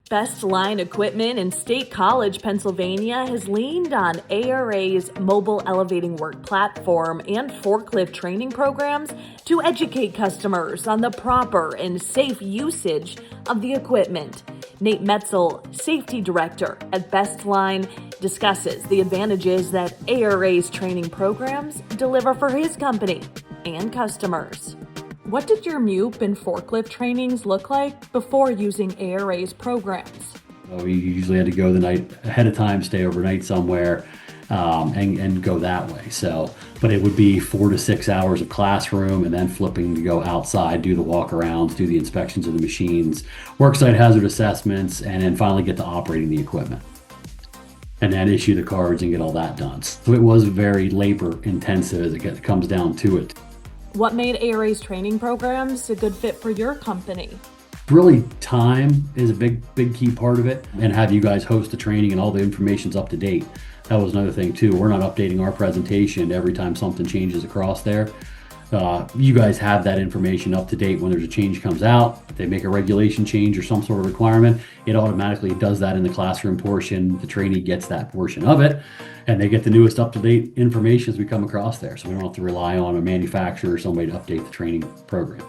Best Line Equipment in State College, Pennsylvania has leaned on ARA's mobile elevating work platform and forklift training programs to educate customers on the proper and safe usage of the equipment. Nate Metzel, Safety Director at Best Line, discusses the advantages that ARA's training programs deliver for his company and customers. What did your MUPE and forklift trainings look like before using ARA's programs? We usually had to go the night ahead of time, stay overnight somewhere, and go that way. But it would be 4 to 6 hours of classroom and then flipping to go outside, do the walk-arounds, do the inspections of the machines, worksite hazard assessments, and then finally get to operating the equipment. And then issue the cards and get all that done. So it was very labor intensive as it comes down to it. What made ARA's training programs a good fit for your company? Really, time is a big key part of it, and have you guys host the training and all the information's up to date. That was another thing too. We're not updating our presentation every time something changes across there. You guys have that information up to date when there's a change comes out. If they make a regulation change or some sort of requirement, it automatically does that in the classroom portion. The trainee gets that portion of it, and they get the newest up-to-date information as we come across there. So we don't have to rely on a manufacturer or somebody to update the training program.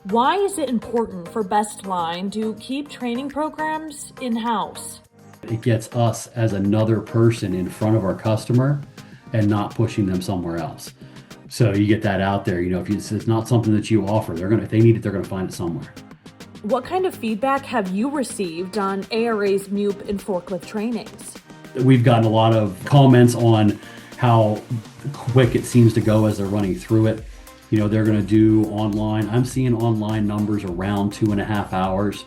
Why is it important for Best Line to keep training programs in-house? It gets us as another person in front of our customer and not pushing them somewhere else. So you get that out there. If it's not something that you offer, if they need it, they're going to find it somewhere. What kind of feedback have you received on ARA's MUPE and forklift trainings? We've gotten a lot of comments on how quick it seems to go as they're running through it. They're going to do online. I'm seeing online numbers around 2.5 hours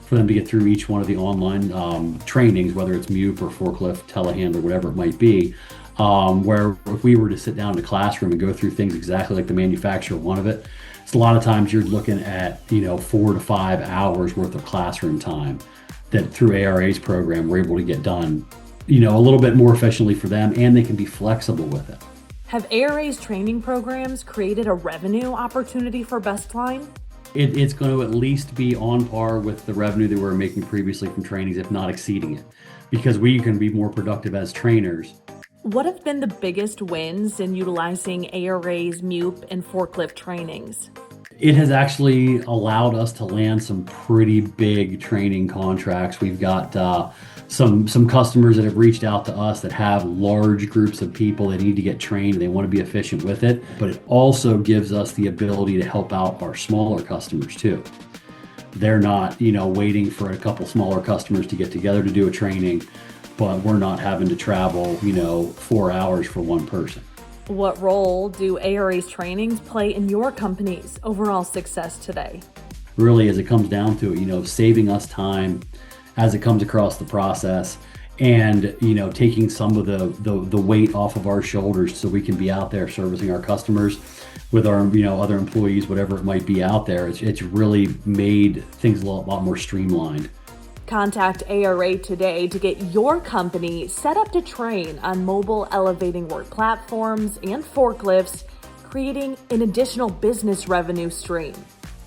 for them to get through each one of the online trainings, whether it's MUPE or forklift, telehandler, whatever it might be. Where if we were to sit down in the classroom and go through things exactly like the manufacturer wanted it, it's a lot of times you're looking at 4 to 5 hours worth of classroom time that through ARA's program we're able to get done a little bit more efficiently for them, and they can be flexible with it. Have ARA's training programs created a revenue opportunity for Best Line? It's going to at least be on par with the revenue that we were making previously from trainings, if not exceeding it, because we can be more productive as trainers. What have been the biggest wins in utilizing ARA's MUPE and forklift trainings? It has actually allowed us to land some pretty big training contracts. We've got some customers that have reached out to us that have large groups of people that need to get trained. They want to be efficient with it, but it also gives us the ability to help out our smaller customers too. They're not, waiting for a couple smaller customers to get together to do a training, but we're not having to travel, 4 hours for one person. What role do ARA's trainings play in your company's overall success today? Really, as it comes down to it, saving us time as it comes across the process, and taking some of the weight off of our shoulders so we can be out there servicing our customers with our other employees, whatever it might be out there. It's really made things a lot more streamlined. Contact ARA today to get your company set up to train on mobile elevating work platforms and forklifts, creating an additional business revenue stream.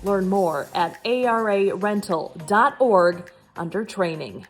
Learn more at ararental.org under training.